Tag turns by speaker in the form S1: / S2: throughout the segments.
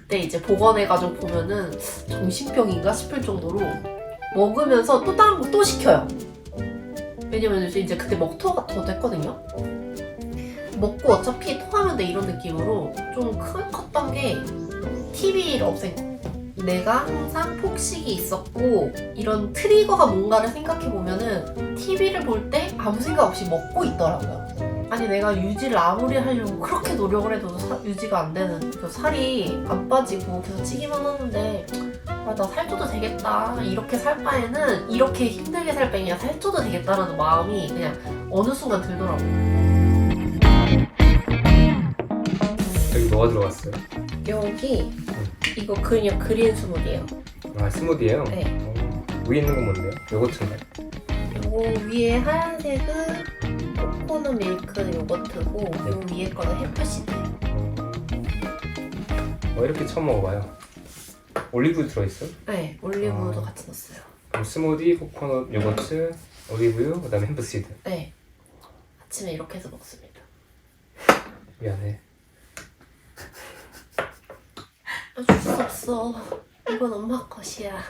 S1: 그때 이제 복원해가지고 보면은 정신병인가 싶을 정도로 먹으면서 또 다른 거 또 시켜요. 왜냐면 이제 그때 먹토가 더 됐거든요. 먹고 어차피 토하면 돼 이런 느낌으로 좀 컸던 게 TV를 없앤 거. 내가 항상 폭식이 있었고 이런 트리거가 뭔가를 생각해보면은 TV를 볼 때 아무 생각 없이 먹고 있더라고요. 아니 내가 유지를 아무리 하려고 그렇게 노력을 해도 유지가 안 되는, 그 살이 안 빠지고 계속 찌기만 하는데 아, 나 살쪄도 되겠다, 이렇게 살 바에는 이렇게 힘들게 살 바에야 살쪄도 되겠다라는 마음이 그냥 어느 순간 들더라고요.
S2: 여기 뭐가 들어갔어요?
S1: 여기 이거 그냥 그린 스무디예요.
S2: 아, 스무디예요?
S1: 네.
S2: 위에 있는 건 뭔데요? 요거트인가요?
S1: 요거 위에 하얀색은 코코넛 밀크 요거트고 요 위에 거는 햄프시드예요.
S2: 이렇게 처음 먹어봐요. 올리브 들어있어요?
S1: 네, 올리브도 같이 넣었어요.
S2: 그럼 스무디, 코코넛, 요거트, 올리브유, 그 다음에 햄프시드.
S1: 네, 아침에 이렇게 해서 먹습니다.
S2: 미안해.
S1: 어쩔 수 없어. 이건 엄마 것이야.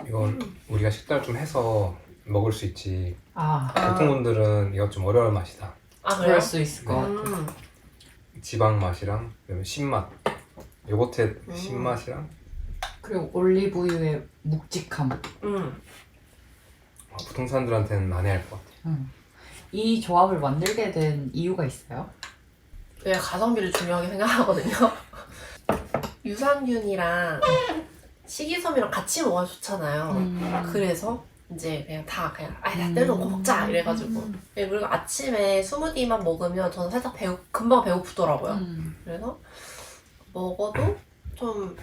S2: 이건 우리가 식단을 좀 해서 먹을 수 있지.
S3: 아,
S2: 보통 분들은 이거 좀 어려울 맛이다.
S1: 아
S3: 그럴
S1: 그래요?
S3: 수 있을 것 같아.
S2: 지방 맛이랑 그다음에 신맛, 요거트의 신맛이랑
S3: 그리고 올리브유의 묵직함.
S2: 보통 사람들한테는 난해할 것 같아.
S3: 이 조합을 만들게 된 이유가 있어요?
S1: 제가 가성비를 중요하게 생각하거든요. 유산균이랑 식이섬유랑 같이 먹어야 좋잖아요. 그래서 이제 그냥 다 그냥 다 때려놓고 먹자 이래가지고. 그리고 아침에 스무디만 먹으면 저는 살짝 금방 배고프더라고요. 그래서 먹어도 좀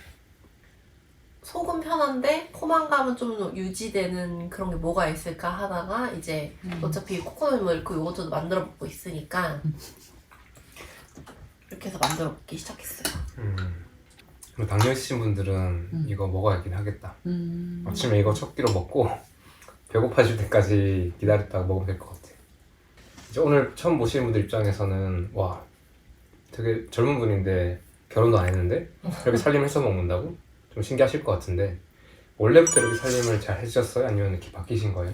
S1: 속은 편한데 포만감은 좀 유지되는 그런 게 뭐가 있을까 하다가 이제 어차피 코코넛 밀크 요거트도 만들어 먹고 있으니까 이렇게 해서 만들어 먹기 시작했어요.
S2: 그리고 당뇨 있으신 분들은 이거 먹어야긴 하겠다. 아침에 이거 첫 끼로 먹고 배고파질 때까지 기다렸다가 먹으면 될 것 같아. 이제 오늘 처음 보시는 분들 입장에서는 와, 되게 젊은 분인데 결혼도 안 했는데 이렇게 살림을 해서 먹는다고? 좀 신기하실 것 같은데 원래부터 이렇게 살림을 잘 해주셨어요? 아니면 이렇게 바뀌신 거예요?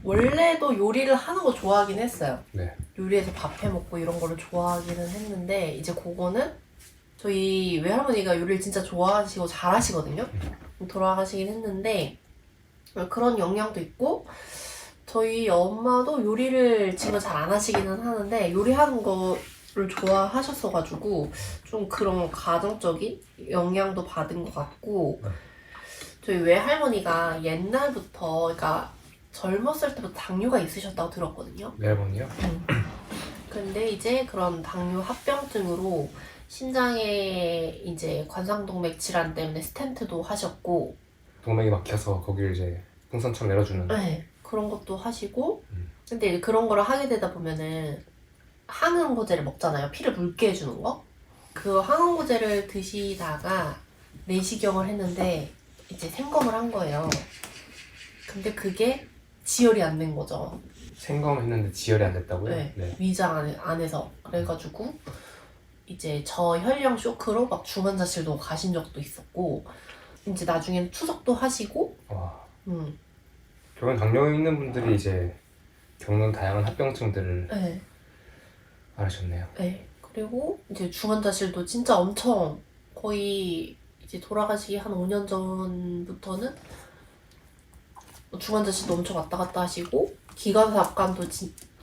S1: 원래도 요리를 하는 거 좋아하긴 했어요.
S2: 네.
S1: 요리해서 밥 해먹고 이런 거를 좋아하기는 했는데 이제 그거는 저희 외할머니가 요리를 진짜 좋아하시고 잘하시거든요. 돌아가시긴 했는데 그런 영향도 있고 저희 엄마도 요리를 지금 잘 안 하시기는 하는데 요리하는 거를 좋아하셨어가지고 좀 그런 가정적인 영향도 받은 것 같고 저희 외할머니가 옛날부터 그러니까 젊었을 때부터 당뇨가 있으셨다고 들었거든요.
S2: 외할머니요?
S1: 근데 이제 그런 당뇨 합병증으로 심장에 이제 관상동맥 질환 때문에 스텐트도 하셨고
S2: 동맥이 막혀서 거기를 이제 풍선처럼 내려주는.
S1: 네, 그런 것도 하시고 근데 그런 거를 하게 되다 보면은 항응고제를 먹잖아요. 피를 묽게 해주는 거. 그 항응고제를 드시다가 내시경을 했는데 이제 생검을 한 거예요. 근데 그게 지혈이 안 된 거죠.
S2: 생검했는데 지혈이 안 됐다고요?
S1: 네. 위장 안에서. 그래가지고 이제 저혈량 쇼크로 막 중환자실도 가신 적도 있었고 이제 나중에는 투석도 하시고
S2: 와.
S1: 음.
S2: 결국엔 당뇨 있는 분들이 이제 겪는 다양한 합병증들을
S1: 네.
S2: 알으셨네요.
S1: 네. 그리고 이제 중환자실도 진짜 엄청 거의 이제 돌아가시기 한 5년 전부터는 중환자실도 엄청 왔다 갔다 하시고 기관삽관도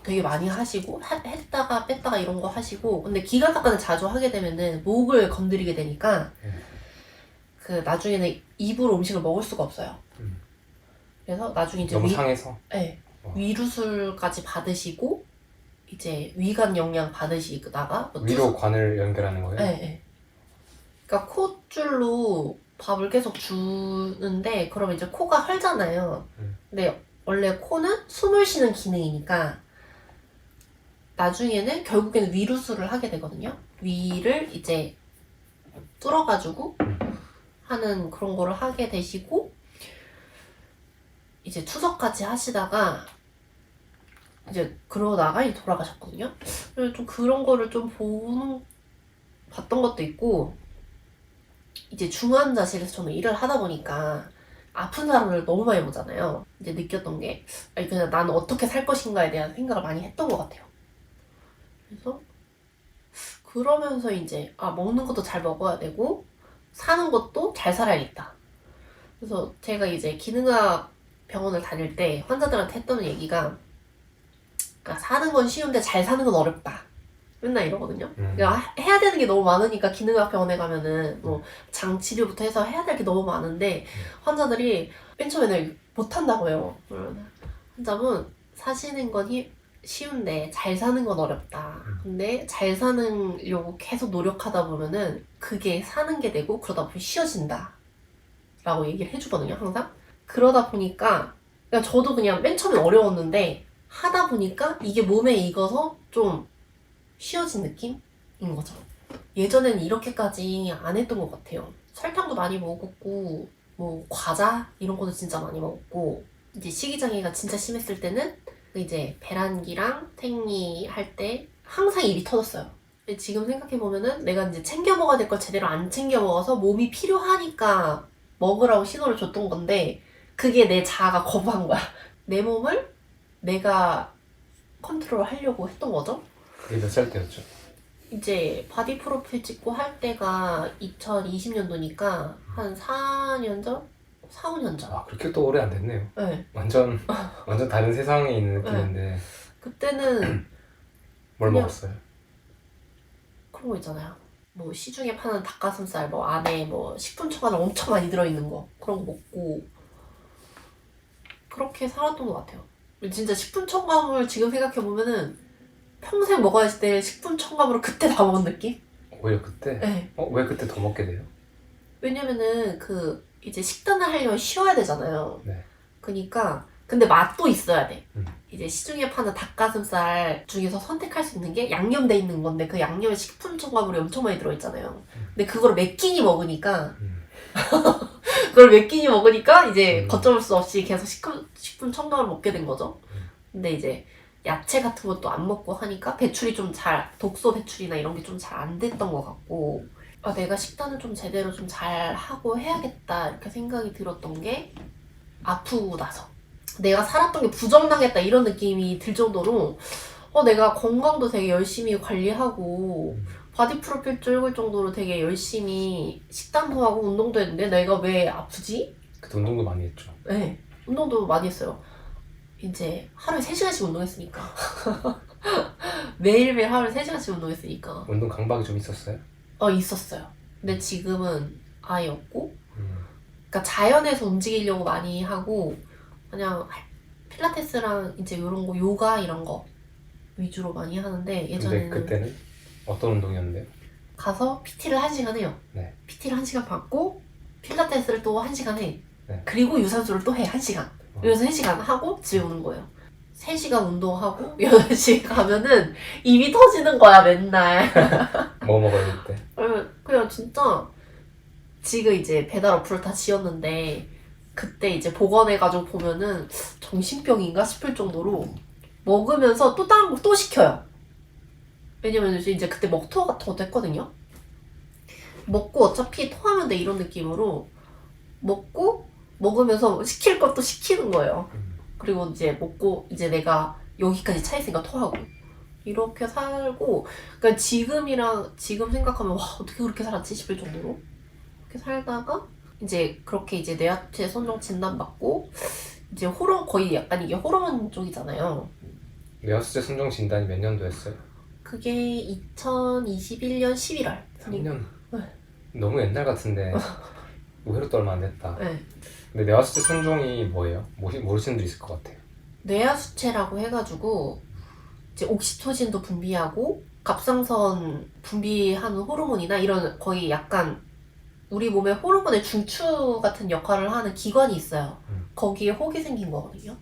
S1: 되게 많이 하시고 했다가 뺐다가 이런 거 하시고 근데 기관삽관을 자주 하게 되면은 목을 건드리게 되니까 그 나중에는 입으로 음식을 먹을 수가 없어요. 그래서 나중에 이제
S2: 너무 상해서?
S1: 네. 위루술까지 받으시고 이제 위관 영양 받으시다가 뭐
S2: 위로 관을 연결하는 거예요?
S1: 네, 네. 그러니까 콧줄로 밥을 계속 주는데 그러면 이제 코가 헐잖아요. 근데 원래 코는 숨을 쉬는 기능이니까 나중에는 결국에는 위루술을 하게 되거든요. 위를 이제 뚫어가지고 하는 그런 거를 하게 되시고 이제 투석까지 하시다가 이제 그러다가 이제 돌아가셨거든요. 그래서 좀 그런 거를 좀 봤던 것도 있고, 이제 중환자실에서 저는 일을 하다 보니까 아픈 사람을 너무 많이 보잖아요. 이제 느꼈던 게, 아니 그냥 나는 어떻게 살 것인가에 대한 생각을 많이 했던 것 같아요. 그래서 그러면서 이제 먹는 것도 잘 먹어야 되고 사는 것도 잘 살아야겠다. 그래서 제가 이제 기능학 병원을 다닐 때 환자들한테 했던 얘기가, 그러니까 사는 건 쉬운데 잘 사는 건 어렵다. 맨날 이러거든요. 그러니까 해야 되는 게 너무 많으니까 기능학 병원에 가면은 뭐 장 치료부터 해서 해야 될 게 너무 많은데 환자들이 맨 처음에는 못 한다고 해요. 그러면 환자분 사시는 건 쉬운데 잘 사는 건 어렵다. 근데 잘 사려고 계속 노력하다 보면은 그게 사는 게 되고 그러다 보면 쉬워진다. 라고 얘기를 해주거든요, 항상. 그러다 보니까 그러니까 저도 그냥 맨 처음에 어려웠는데 하다 보니까 이게 몸에 익어서 좀 쉬워진 느낌인 거죠. 예전에는 이렇게까지 안 했던 것 같아요. 설탕도 많이 먹었고 뭐 과자 이런 것도 진짜 많이 먹었고, 이제 식이장애가 진짜 심했을 때는 이제 배란기랑 생리 할 때 항상 입이 터졌어요. 근데 지금 생각해보면은 내가 이제 챙겨 먹어야 될 걸 제대로 안 챙겨 먹어서 몸이 필요하니까 먹으라고 신호를 줬던 건데 그게 내 자아가 거부한 거야. 내 몸을 내가 컨트롤 하려고 했던 거죠.
S2: 그게 몇 살 때였죠?
S1: 이제 바디 프로필 찍고 할 때가 2020년도니까 한 4년 전? 4, 5년 전.
S2: 그렇게 또 오래 안 됐네요.
S1: 네.
S2: 완전 다른 세상에 있는 느낌인데.
S1: 그때는
S2: 뭘
S1: 그냥-
S2: 먹었어요?
S1: 그런 거 있잖아요. 뭐 시중에 파는 닭가슴살 뭐 안에 뭐 식품 첨가물 엄청 많이 들어있는 거 그런 거 먹고 그렇게 살았던 것 같아요. 진짜 식품 첨가물 지금 생각해보면은 평생 먹어야 될 식품 첨가물을 그때 다 먹은 느낌?
S2: 오히려 그때?
S1: 네.
S2: 왜 그때 더 먹게 돼요?
S1: 왜냐면은 이제 식단을 하려면 쉬어야 되잖아요.
S2: 네.
S1: 그니까 근데 맛도 있어야 돼.
S2: 음.
S1: 이제 시중에 파는 닭가슴살 중에서 선택할 수 있는 게 양념돼 있는 건데 그 양념에 식품 첨가물이 엄청 많이 들어있잖아요. 근데 그거를 몇 끼니 먹으니까 그걸 몇 끼니 먹으니까 이제 걷잡을 수 없이 계속 식품 첨가물을 먹게 된 거죠. 근데 이제 야채 같은 것도 안 먹고 하니까 배출이 좀 독소 배출이나 이런 게 좀 잘 안 됐던 것 같고, 내가 식단을 좀 제대로 좀 잘 하고 해야겠다 이렇게 생각이 들었던 게 아프고 나서 내가 살았던 게 부정당했다 이런 느낌이 들 정도로 내가 건강도 되게 열심히 관리하고 바디 프로필 찍을 정도로 되게 열심히 식단도 하고 운동도 했는데 내가 왜 아프지?
S2: 그때 운동도 많이 했죠.
S1: 네, 운동도 많이 했어요. 이제 하루에 3시간씩 운동했으니까. 매일매일 하루에 3시간씩 운동했으니까.
S2: 운동 강박이 좀 있었어요?
S1: 있었어요. 근데 지금은 아예 없고, 그러니까 자연에서 움직이려고 많이 하고, 그냥 필라테스랑 이제 이런 거, 요가 이런 거 위주로 많이 하는데, 예전에는
S2: 근데 그때는 어떤 운동이었는데요?
S1: 가서 PT를 1시간 해요.
S2: 네.
S1: PT를 1시간 받고, 필라테스를 또 1시간 해.
S2: 네.
S1: 그리고 유산소를 또 해, 1시간. 그래서 3시간 하고 집에 오는 거예요. 3시간 운동하고 8시에 가면은 입이 터지는 거야, 맨날.
S2: 뭐 먹어요 그때?
S1: 그냥 진짜 지금 이제 배달 어플을 다 지웠는데 그때 이제 복원해가지고 보면은 정신병인가 싶을 정도로 먹으면서 또 다른 거 또 시켜요. 왜냐면 이제 그때 먹토 같은 것도 했거든요. 먹고 어차피 토하면 돼 이런 느낌으로 먹으면서 시킬 것도 시키는 거예요. 그리고 이제 먹고 이제 내가 여기까지 차 있으니까 토하고 이렇게 살고, 그러니까 지금 생각하면 와 어떻게 그렇게 살았지 싶을 정도로 그렇게 살다가 이제 그렇게 이제 뇌하체 선종 진단 받고 이제 거의 약간 이게 호르몬 쪽이잖아요.
S2: 뇌하수체 선정 진단이 몇 년도였어요?
S1: 그게 2021년 11월.
S2: 3년?
S1: 네.
S2: 너무 옛날 같은데 의외로 또 얼마 안 됐다.
S1: 네.
S2: 근데 뇌하수체 선종이 뭐예요? 모르시는 분들 있을 것 같아요.
S1: 뇌하수체라고 해가지고 이제 옥시토신도 분비하고 갑상선 분비하는 호르몬이나 이런 거의 약간 우리 몸의 호르몬의 중추 같은 역할을 하는 기관이 있어요. 거기에 혹이 생긴 거거든요.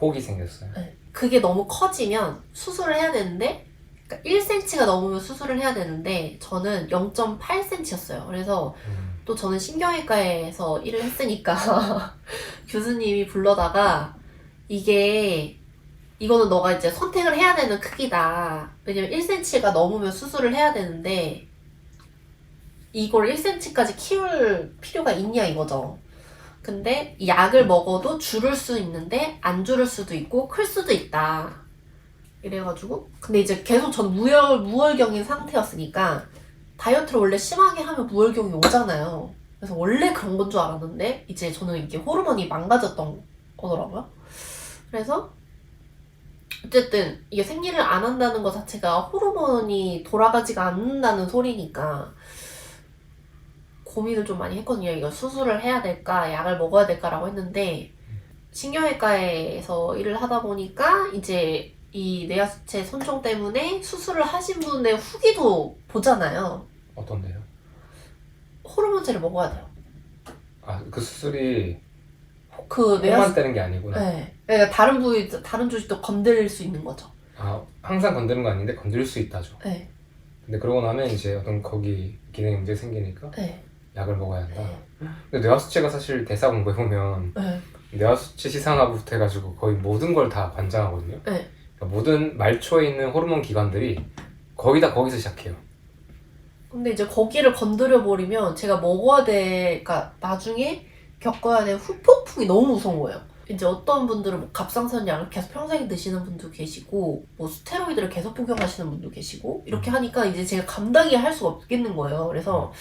S2: 혹이 생겼어요.
S1: 네. 그게 너무 커지면 수술을 해야 되는데, 그러니까 1cm가 넘으면 수술을 해야 되는데 저는 0.8cm였어요. 그래서 또 저는 신경외과에서 일을 했으니까 교수님이 불러다가 이게 이거는 너가 이제 선택을 해야 되는 크기다. 왜냐면 1cm가 넘으면 수술을 해야 되는데 이걸 1cm까지 키울 필요가 있냐 이거죠. 근데 약을 먹어도 줄을 수 있는데 안 줄을 수도 있고 클 수도 있다. 이래가지고 근데 이제 계속 전 무월경인 상태였으니까 다이어트를 원래 심하게 하면 무월경이 오잖아요. 그래서 원래 그런 건 줄 알았는데 이제 저는 이게 호르몬이 망가졌던 거더라고요. 그래서 어쨌든 이게 생리를 안 한다는 것 자체가 호르몬이 돌아가지가 않는다는 소리니까 고민을 좀 많이 했거든요. 이거 수술을 해야 될까, 약을 먹어야 될까라고 했는데 신경외과에서 일을 하다 보니까 이제 이 뇌하수체 손종 때문에 수술을 하신 분의 후기도 보잖아요.
S2: 어떤데요?
S1: 호르몬제를 먹어야 돼요.
S2: 아, 그 수술이
S1: 그
S2: 콩만 떼는 게 아니구나.
S1: 네. 그러니까 다른 부위, 다른 조직도 건드릴 수 있는 거죠.
S2: 아, 항상 건드는 거 아닌데 건드릴 수 있다죠.
S1: 네.
S2: 근데 그러고 나면 이제 어떤 거기 기능에 문제 생기니까
S1: 네.
S2: 약을 먹어야 한다. 근데 뇌하수체가 사실 대사 공부해 보면
S1: 네.
S2: 뇌하수체 시상하부터 해가지고 거의 모든 걸 다 관장하거든요.
S1: 네.
S2: 그러니까 모든 말초에 있는 호르몬 기관들이 거의 다 거기서 시작해요.
S1: 근데 이제 거기를 건드려 버리면 제가 먹어야 될, 그러니까 나중에 겪어야 될 후폭풍이 너무 무서운 거예요. 이제 어떤 분들은 뭐 갑상선 약을 계속 평생 드시는 분도 계시고 뭐 스테로이드를 계속 복용하시는 분도 계시고 이렇게 하니까 이제 제가 감당이 할 수가 없겠는 거예요. 그래서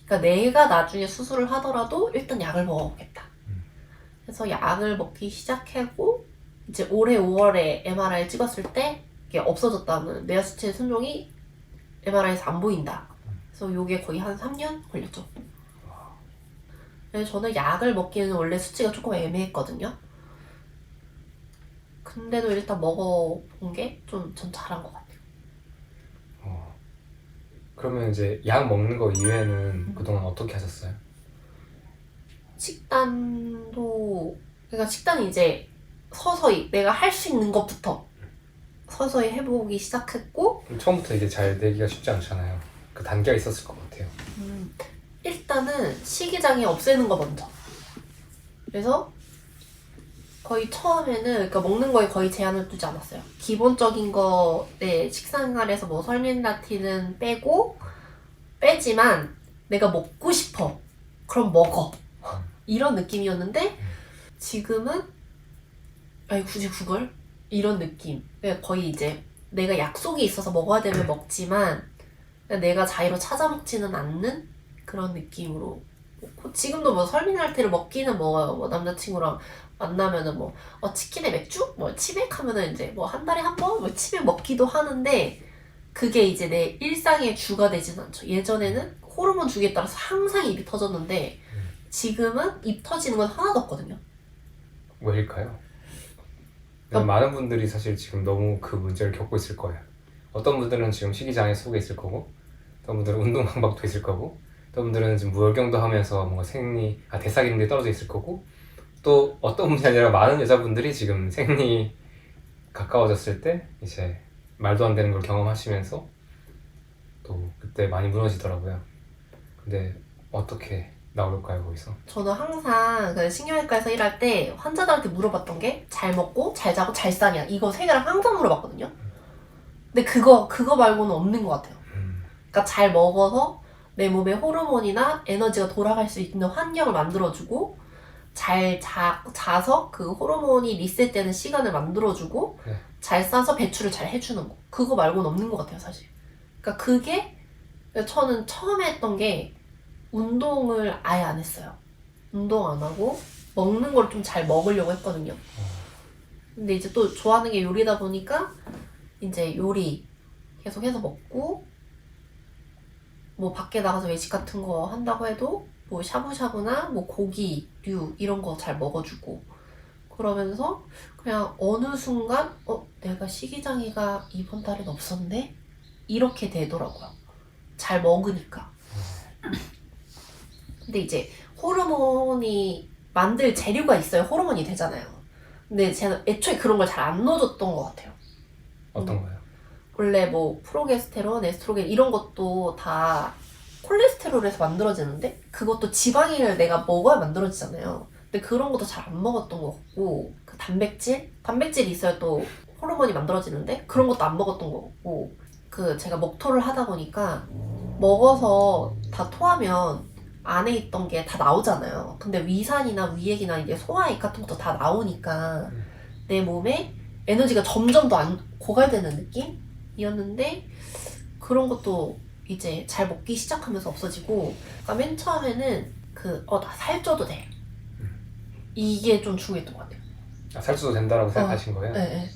S1: 그러니까 내가 나중에 수술을 하더라도 일단 약을 먹어보겠다. 그래서 약을 먹기 시작하고 이제 올해 5월에 MRI 찍었을 때 이게 없어졌다는 뇌하수체 손종이 MRI에서 안 보인다. 그래서 요게 거의 한 3년 걸렸죠. 그래서 저는 약을 먹기에는 원래 수치가 조금 애매했거든요. 근데도 일단 먹어본 게 좀 전 잘한 것 같아요.
S2: 그러면 이제 약 먹는 거 이외에는 그동안 어떻게 하셨어요?
S1: 식단도 그러니까 식단이 이제 서서히 내가 할 수 있는 것부터 서서히 해보기 시작했고
S2: 그럼 처음부터 이게 잘 되기가 쉽지 않잖아요. 그 단계가 있었을 것 같아요.
S1: 일단은 식이장애 없애는 거 먼저. 그래서 거의 처음에는 그러니까 먹는 거에 거의 제한을 두지 않았어요. 기본적인 거에 식생활에서 뭐 설민라틴은 빼지만 내가 먹고 싶어. 그럼 먹어. 이런 느낌이었는데 지금은 아니 굳이 그걸? 이런 느낌. 그러니까 거의 이제 내가 약속이 있어서 먹어야 되면 먹지만 그냥 내가 자유로 찾아 먹지는 않는 그런 느낌으로 먹고 지금도 뭐 설민할때를 먹기는 먹어요. 뭐 남자친구랑 만나면은 뭐 치킨에 맥주? 뭐 치맥 하면은 이제 뭐 한 달에 한 번 뭐 치맥 먹기도 하는데 그게 이제 내 일상의 주가 되진 않죠. 예전에는 호르몬 주기에 따라서 항상 입이 터졌는데 지금은 입 터지는 건 하나도 없거든요.
S2: 왜일까요? 많은 분들이 사실 지금 너무 그 문제를 겪고 있을 거예요. 어떤 분들은 지금 식이장애 속에 있을 거고 어떤 분들은 운동 강박도 있을 거고 어떤 분들은 지금 무월경도 하면서 뭔가 대사 기능이 떨어져 있을 거고 또 어떤 분이 아니라 많은 여자분들이 지금 생리 가까워졌을 때 이제 말도 안 되는 걸 경험하시면서 또 그때 많이 무너지더라고요. 근데 어떻게 나올까요 거기서?
S1: 저는 항상 그 신경외과에서 일할 때 환자들한테 물어봤던 게 잘 먹고 잘 자고 잘 싸냐 이거 세 개를 항상 물어봤거든요. 근데 그거 말고는 없는 것 같아요. 그러니까 잘 먹어서 내 몸에 호르몬이나 에너지가 돌아갈 수 있는 환경을 만들어주고 잘 자서 그 호르몬이 리셋되는 시간을 만들어주고
S2: 네.
S1: 잘 싸서 배출을 잘 해주는 거 그거 말고는 없는 것 같아요 사실. 그러니까 그게 저는 처음에 했던 게 운동을 아예 안 했어요. 운동 안 하고 먹는 걸 좀 잘 먹으려고 했거든요. 근데 이제 또 좋아하는 게 요리다 보니까 이제 요리 계속해서 먹고 뭐 밖에 나가서 외식 같은 거 한다고 해도 뭐 샤브샤브나 뭐 고기류 이런 거 잘 먹어주고 그러면서 그냥 어느 순간 내가 식이장애가 이번 달엔 없었네? 이렇게 되더라고요. 잘 먹으니까. 근데 이제 호르몬이 만들 재료가 있어야 호르몬이 되잖아요. 근데 제가 애초에 그런 걸 잘 안 넣어줬던 것 같아요.
S2: 어떤 거요?
S1: 원래 뭐 프로게스테론, 에스트로겐 이런 것도 다 콜레스테롤에서 만들어지는데 그것도 지방을 내가 먹어야 만들어지잖아요. 근데 그런 것도 잘 안 먹었던 것 같고 그 단백질이 있어야 또 호르몬이 만들어지는데 그런 것도 안 먹었던 거고 그 제가 먹토를 하다 보니까 먹어서 다 토하면 안에 있던 게 다 나오잖아요. 근데 위산이나 위액이나 이제 소화액 같은 것도 다 나오니까 내 몸에 에너지가 점점 더 안 고갈되는 느낌이었는데 그런 것도 이제 잘 먹기 시작하면서 없어지고 그러니까 맨 처음에는 나 살쪄도 돼. 이게 좀 중요했던 것 같아요.
S2: 살쪄도 된다라고 생각하신 거예요?
S1: 네.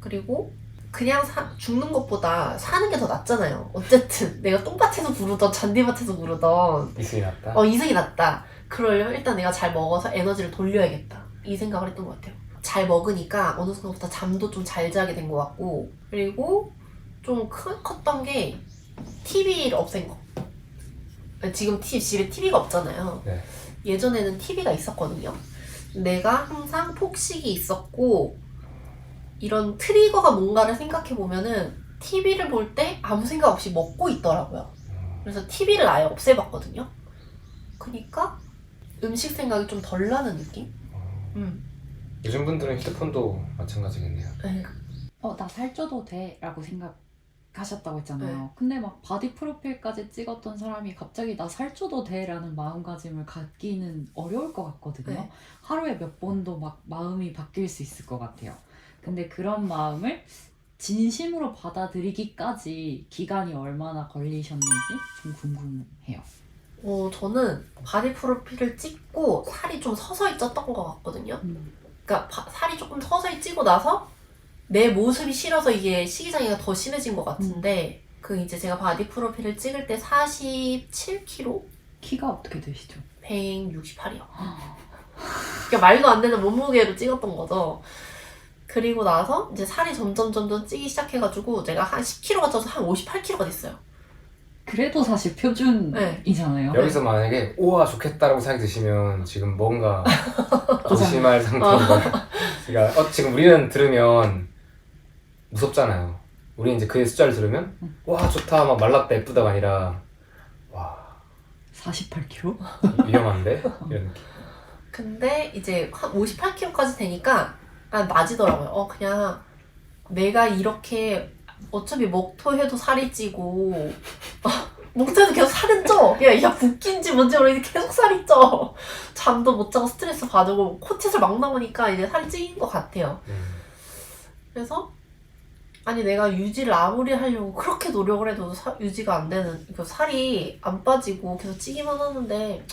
S1: 그리고 그냥 죽는 것보다 사는 게 더 낫잖아요. 어쨌든 내가 똥밭에서 부르던 잔디밭에서 부르던
S2: 이승이 낫다?
S1: 이승이 낫다. 그러려면 일단 내가 잘 먹어서 에너지를 돌려야겠다. 이 생각을 했던 것 같아요. 잘 먹으니까 어느 순간부터 잠도 좀 잘 자게 된 것 같고 그리고 좀 컸던 게 TV를 없앤 거. 지금 집에 TV가 없잖아요.
S2: 네.
S1: 예전에는 TV가 있었거든요. 내가 항상 폭식이 있었고 이런 트리거가 뭔가를 생각해보면은 TV를 볼 때 아무 생각 없이 먹고 있더라고요. 그래서 TV를 아예 없애봤거든요. 그러니까 음식 생각이 좀 덜 나는 느낌?
S2: 요즘 분들은 휴대폰도 마찬가지겠네요.
S1: 네.
S3: 나 살쪄도 돼 라고 생각하셨다고 했잖아요.
S1: 네.
S3: 근데 막 바디 프로필까지 찍었던 사람이 갑자기 나 살쪄도 돼 라는 마음가짐을 갖기는 어려울 것 같거든요.
S1: 네.
S3: 하루에 몇 번도 막 마음이 바뀔 수 있을 것 같아요. 근데 그런 마음을 진심으로 받아들이기까지 기간이 얼마나 걸리셨는지 좀 궁금해요.
S1: 저는 바디 프로필을 찍고 살이 좀 서서히 쪘던 것 같거든요. 그러니까 살이 조금 서서히 찌고 나서 내 모습이 싫어서 이게 시기장애가 더 심해진 것 같은데 이제 제가 바디 프로필을 찍을 때 47kg?
S3: 키가 어떻게 되시죠?
S1: 168이요. 그러니까 말도 안 되는 몸무게로 찍었던 거죠. 그리고 나서 이제 살이 점점 찌기 시작해가지고 제가 한 10kg가 쪄서 한 58kg가 됐어요.
S3: 그래도 사실 표준이잖아요.
S2: 여기서 만약에 우와 좋겠다라고 생각이 드시면 지금 뭔가 조심할 상태인 거예요. 그러니까 지금 우리는 들으면 무섭잖아요. 우리 이제 그 숫자를 들으면 와 좋다 막 말랐다 예쁘다가 아니라 와
S3: 48kg?
S2: 위험한데? 이런 느낌.
S1: 근데 이제 한 58kg까지 되니까 낮이더라고요. 그냥 내가 이렇게 어차피 먹토해도 살이 찌고 먹토해도 계속 살은 쪄. 야 붓기인지 뭔지 모르겠는데 계속 살이 쪄. 잠도 못 자고 스트레스 받고 코치를 막 나오니까 이제 살이 찌인 것 같아요. 그래서 아니 내가 유지를 아무리 하려고 그렇게 노력을 해도 유지가 안 되는 살이 안 빠지고 계속 찌기만 하는데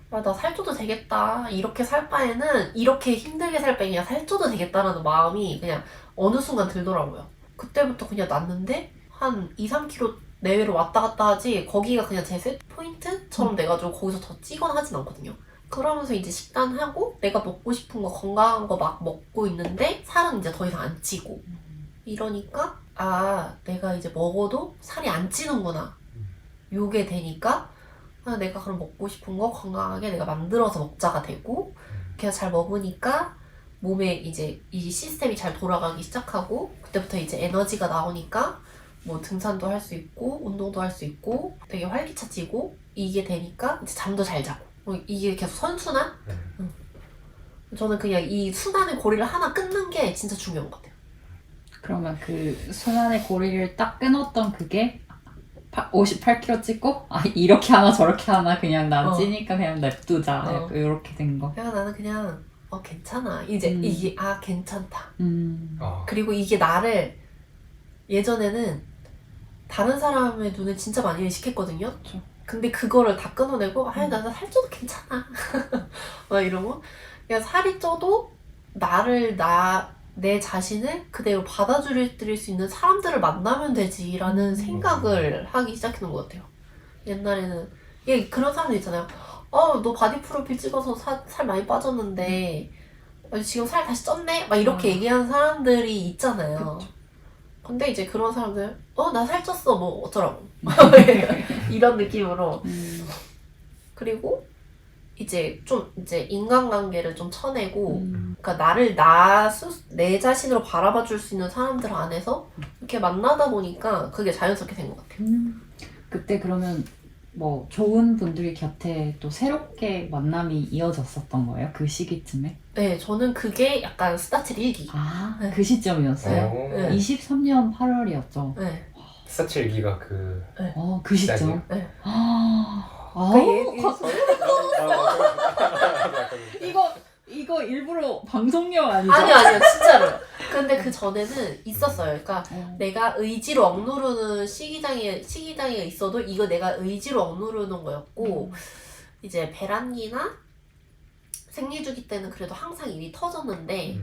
S1: 나 살쪄도 되겠다. 이렇게 살 바에는 이렇게 힘들게 살 바에 그냥 살쪄도 되겠다라는 마음이 그냥 어느 순간 들더라고요. 그때부터 그냥 났는데 한 2-3kg 내외로 왔다 갔다 하지 거기가 그냥 제 셋 포인트처럼 돼가지고 거기서 더 찌거나 하진 않거든요. 그러면서 이제 식단하고 내가 먹고 싶은 거 건강한 거 막 먹고 있는데 살은 이제 더 이상 안 찌고 이러니까 내가 이제 먹어도 살이 안 찌는구나. 요게 되니까 내가 그럼 먹고 싶은 거 건강하게 내가 만들어서 먹자가 되고 그냥 잘 먹으니까 몸에 이제 이 시스템이 잘 돌아가기 시작하고 그때부터 이제 에너지가 나오니까 뭐 등산도 할 수 있고 운동도 할 수 있고 되게 활기차지고 이게 되니까 이제 잠도 잘 자고 이게 계속 선순환? 저는 그냥 이 순환의 고리를 하나 끊는 게 진짜 중요한 것 같아요.
S3: 그러면 그 순환의 고리를 딱 끊었던 그게 58kg 찍고 이렇게 하나 저렇게 하나 그냥 나 찌니까 그냥 냅두자 이렇게 된 거.
S1: 그냥 나는 그냥 괜찮아. 이제 이게 괜찮다. 그리고 이게 나를 예전에는 다른 사람의 눈을 진짜 많이 의식했거든요.
S3: 그렇죠.
S1: 근데 그거를 다 끊어내고 나는 살쪄도 괜찮아. 막 이러고 그냥 살이 쪄도 내 자신을 그대로 받아들일 수 있는 사람들을 만나면 되지라는 생각을 하기 시작했는 것 같아요. 옛날에는 그런 사람들 있잖아요. 너 바디 프로필 찍어서 살 많이 빠졌는데 지금 살 다시 쪘네? 막 이렇게 얘기하는 사람들이 있잖아요.
S3: 그쵸.
S1: 근데 이제 그런 사람들 나 살쪘어 뭐 어쩌라고 이런 느낌으로 그리고 이제 인간관계를 좀 쳐내고 그러니까 나를 내 자신으로 바라봐 줄 수 있는 사람들 안에서 이렇게 만나다 보니까 그게 자연스럽게 된 것 같아요.
S3: 그때 그러면 뭐 좋은 분들이 곁에 또 새롭게 만남이 이어졌었던 거예요? 그 시기쯤에?
S1: 네, 저는 그게 약간 스타칠 1기.
S3: 아,
S1: 네.
S3: 그 시점이었어요?
S2: 어,
S1: 네.
S3: 23년 8월이었죠.
S1: 네.
S2: 스타치 일기가 그
S3: 그 시점.
S2: 시작이에요?
S1: 네.
S3: 이거 일부러 방송용 아니죠?
S1: 아니요, 진짜로. 근데 그 전에는 있었어요. 그러니까
S3: 어.
S1: 내가 의지로 억누르는 시기장에 있어도 이거 내가 의지로 억누르는 거였고, 이제 배란기나 생리주기 때는 그래도 항상 입이 터졌는데,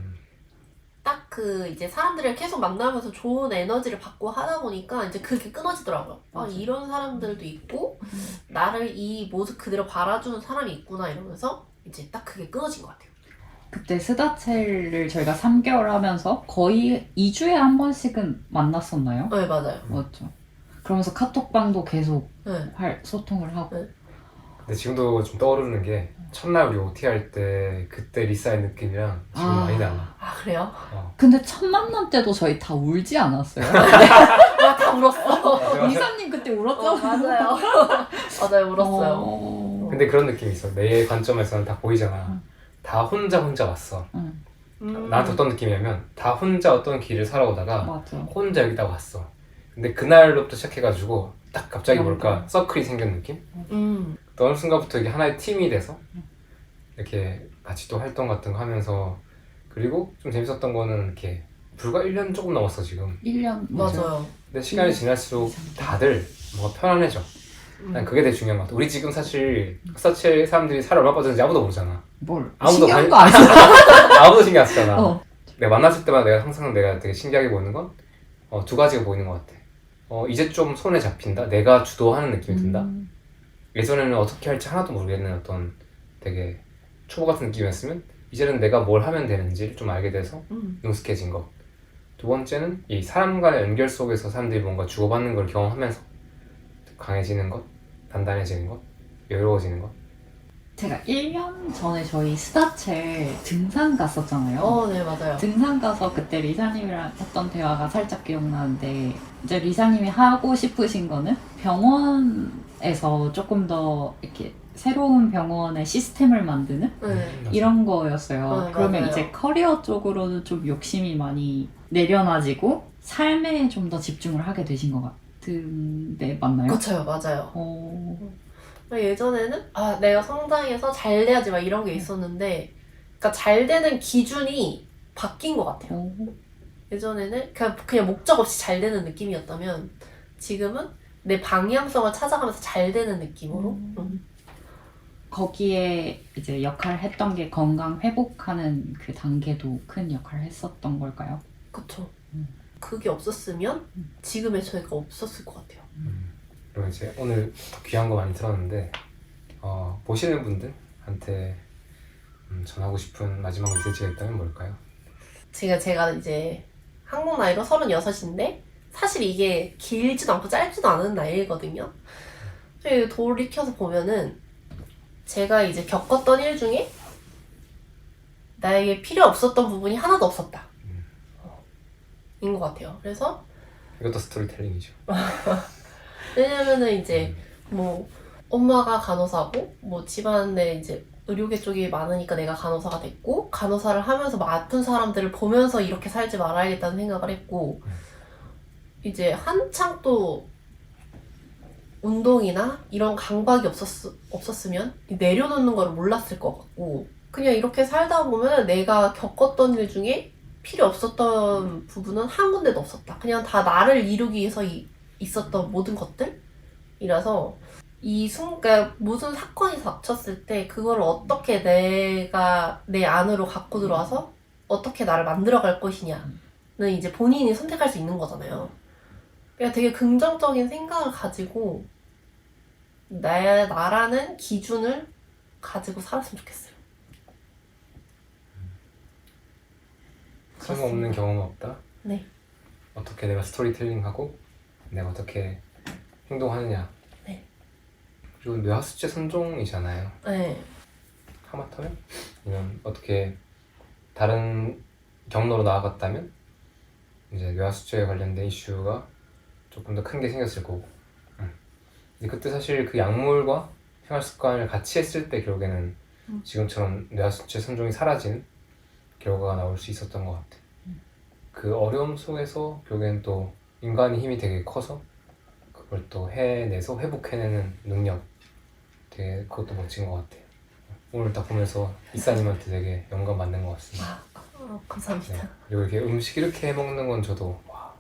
S1: 딱 그 이제 사람들이랑 계속 만나면서 좋은 에너지를 받고 하다 보니까 이제 그게 끊어지더라고요. 아,
S3: 맞아.
S1: 이런 사람들도 있고, 나를 이 모습 그대로 바라주는 사람이 있구나 이러면서 이제 딱 그게 끊어진 것 같아요.
S3: 그때 스다첼을 저희가 3개월 하면서 거의 2주에 한 번씩은 만났었나요?
S1: 네, 맞아요.
S3: 맞죠. 그러면서 카톡방도 계속
S1: 네.
S3: 소통을 하고.
S2: 근데 지금도 좀 떠오르는 게 첫날 우리 OT 할 때 그때 리사의 느낌이랑 지금 많이 달라.
S1: 아, 그래요?
S3: 근데 첫 만남 때도 저희 다 울지 않았어요?
S1: 아, 다 울었어.
S3: 이사님 그때 울었잖아요.
S1: 맞아요. 맞아요, 울었어요.
S2: 근데 그런 느낌이 있어. 내 관점에서는 다 보이잖아. 다 혼자 왔어. 나한테 어떤 느낌이냐면 다 혼자 어떤 길을 살아오다가
S3: 맞아.
S2: 혼자 여기다 왔어. 근데 그날로부터 시작해가지고 딱 갑자기 뭘까 서클이 생긴 느낌? 또 어느 순간부터 이게 하나의 팀이 돼서 이렇게 같이 또 활동 같은 거 하면서, 그리고 좀 재밌었던 거는 이렇게 불과 1년 조금 넘었어 지금.
S3: 1년
S1: 맞아요.
S2: 근데 시간이 지날수록 다들 뭔가 편안해져. 난 그게 되게 중요한 것 같아. 우리 지금 사실 서치 사람들이 살 얼마 빠졌는지 아무도 모르잖아.
S3: 뭘?
S2: 아무도
S3: 신기한
S2: 관-
S3: 거 아니야?
S2: 아무도 신경 안 쓰잖아.
S3: 어.
S2: 내가 만났을 때마다 내가 항상 내가 되게 신기하게 보이는 건 두 가지가 보이는 것 같아. 이제 좀 손에 잡힌다. 내가 주도하는 느낌이 든다. 예전에는 어떻게 할지 하나도 모르겠는 어떤 되게 초보 같은 느낌이었으면 이제는 내가 뭘 하면 되는지를 좀 알게 돼서 능숙해진 것. 두 번째는 이 사람 간의 연결 속에서 사람들이 뭔가 주고받는 걸 경험하면서 강해지는 것, 단단해지는 것, 여유로워지는 것.
S3: 제가 1년 전에 저희 스다첼 등산 갔었잖아요.
S1: 네, 맞아요.
S3: 등산 가서 그때 리사님이랑 했던 대화가 살짝 기억나는데, 이제 리사님이 하고 싶으신 거는 병원에서 조금 더 이렇게 새로운 병원의 시스템을 만드는 이런 거였어요. 그러면
S1: 맞아요.
S3: 이제 커리어 쪽으로는 좀 욕심이 많이 내려놔지고 삶에 좀 더 집중을 하게 되신 것 같은데 맞나요?
S1: 그쵸, 맞아요. 예전에는 내가 성장해서 잘 돼야지 막 이런 게 있었는데, 그러니까 잘 되는 기준이 바뀐 것 같아요. 예전에는 그냥 목적 없이 잘 되는 느낌이었다면 지금은 내 방향성을 찾아가면서 잘 되는 느낌으로.
S3: 거기에 이제 역할을 했던 게 건강 회복하는 그 단계도 큰 역할을 했었던 걸까요?
S1: 그쵸. 그게 없었으면 지금의 저희가 없었을 것 같아요.
S2: 그리고 이제 오늘 귀한 거 많이 들었는데 보시는 분들한테 전하고 싶은 마지막 메시지가 있다면 뭘까요?
S1: 제가 이제 한국 나이로 36인데 사실 이게 길지도 않고 짧지도 않은 나이거든요. 돌이켜서 보면은 제가 이제 겪었던 일 중에 나에게 필요 없었던 부분이 하나도 없었다. 인 것 같아요. 그래서
S2: 이것도 스토리텔링이죠.
S1: 왜냐면은 이제 뭐 엄마가 간호사고 뭐 집안에 이제 의료계 쪽이 많으니까 내가 간호사가 됐고, 간호사를 하면서 막 아픈 사람들을 보면서 이렇게 살지 말아야겠다는 생각을 했고, 이제 한창 또 운동이나 이런 강박이 없었으면 내려놓는 걸 몰랐을 것 같고, 그냥 이렇게 살다 보면 내가 겪었던 일 중에 필요 없었던 부분은 한 군데도 없었다. 그냥 다 나를 이루기 위해서 있었던 모든 것들이라서 그러니까 무슨 사건이 닥쳤을 때 그걸 어떻게 내가 내 안으로 갖고 들어와서 어떻게 나를 만들어갈 것이냐는 이제 본인이 선택할 수 있는 거잖아요. 그러니까 되게 긍정적인 생각을 가지고 나라는 기준을 가지고 살았으면 좋겠어요.
S2: 쓸모없는 경험은 없다.
S1: 네.
S2: 어떻게 내가 스토리텔링하고 내가 어떻게 행동하느냐.
S1: 네.
S2: 그리고 뇌하수체 선종이잖아요.
S1: 네.
S2: 하마터면 아니면 어떻게 다른 경로로 나아갔다면 이제 뇌하수체에 관련된 이슈가 조금 더 큰 게 생겼을 거고. 근데 그때 사실 그 약물과 생활 습관을 같이 했을 때 결국에는 지금처럼 뇌하수체 선종이 사라지는 결과가 나올 수 있었던 것 같아. 그 어려움 속에서 결국엔 또 인간의 힘이 되게 커서 그걸 또 해내서 회복해내는 능력, 되게 그것도 멋진 것 같아요. 오늘 딱 보면서 이사님한테 되게 영감 받는 것 같습니다.
S1: 감사합니다.
S2: 네. 그리고 이렇게 음식 이렇게 해먹는 건 저도 와,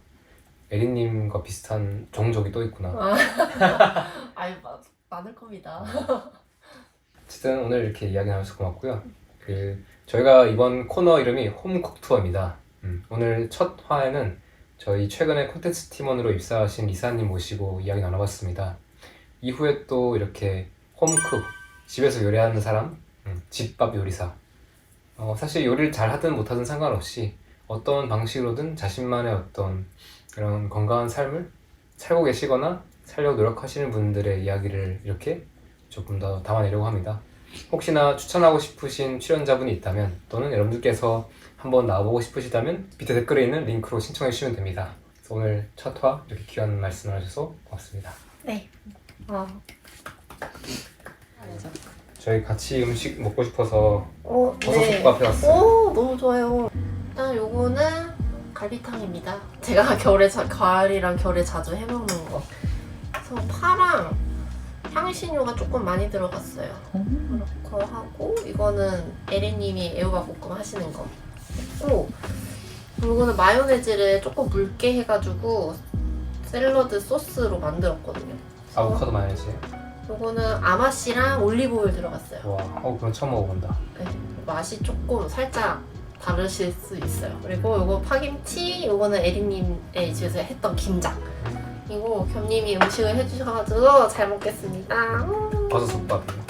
S2: 에리님과 비슷한 종족이 또 있구나.
S1: 아유, 많을 겁니다.
S2: 어쨌든 오늘 이렇게 이야기 나눠서 고맙고요. 저희가 이번 코너 이름이 홈쿡 투어입니다. 오늘 첫 화에는 저희 최근에 콘텐츠 팀원으로 입사하신 리사님 모시고 이야기 나눠봤습니다. 이후에 또 이렇게 홈쿡, 집에서 요리하는 사람, 집밥 요리사. 사실 요리를 잘 하든 못하든 상관없이 어떤 방식으로든 자신만의 어떤 그런 건강한 삶을 살고 계시거나 살려고 노력하시는 분들의 이야기를 이렇게 조금 더 담아내려고 합니다. 혹시나 추천하고 싶으신 출연자분이 있다면 또는 여러분들께서 한번 나와보고 싶으시다면 밑에 댓글에 있는 링크로 신청해 주시면 됩니다. 그래서 오늘 첫 화 이렇게 귀한 말씀을 해주셔서 고맙습니다.
S1: 네.
S2: 저희 같이 음식 먹고 싶어서
S1: 네.
S2: 버섯국밥 해왔어요.
S1: 오, 너무 좋아요. 일단 요거는 갈비탕입니다. 제가 가을이랑 겨울에 자주 해먹는 거. 그래서 파랑 향신료가 조금 많이 들어갔어요. 그렇고 하고 이거는 에리님이 애호박볶음 하시는 거 했고, 이거는 마요네즈를 조금 묽게 해가지고 샐러드 소스로 만들었거든요.
S2: 아보카도 마요네즈.
S1: 요거는 아마씨랑 올리브오일 들어갔어요.
S2: 와, 그럼 처음 먹어본다.
S1: 네, 맛이 조금 살짝 다르실 수 있어요. 그리고 요거 파김치, 요거는 에리님의 집에서 했던 김장. 이거 겸님이 음식을 해주셔가지고 잘 먹겠습니다.
S2: 버섯국밥이요.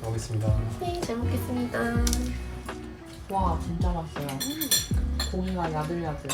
S2: 잘 먹겠습니다.
S1: 네, 잘 먹겠습니다.
S3: 와 진짜 맛있어요. 고기가 야들야들.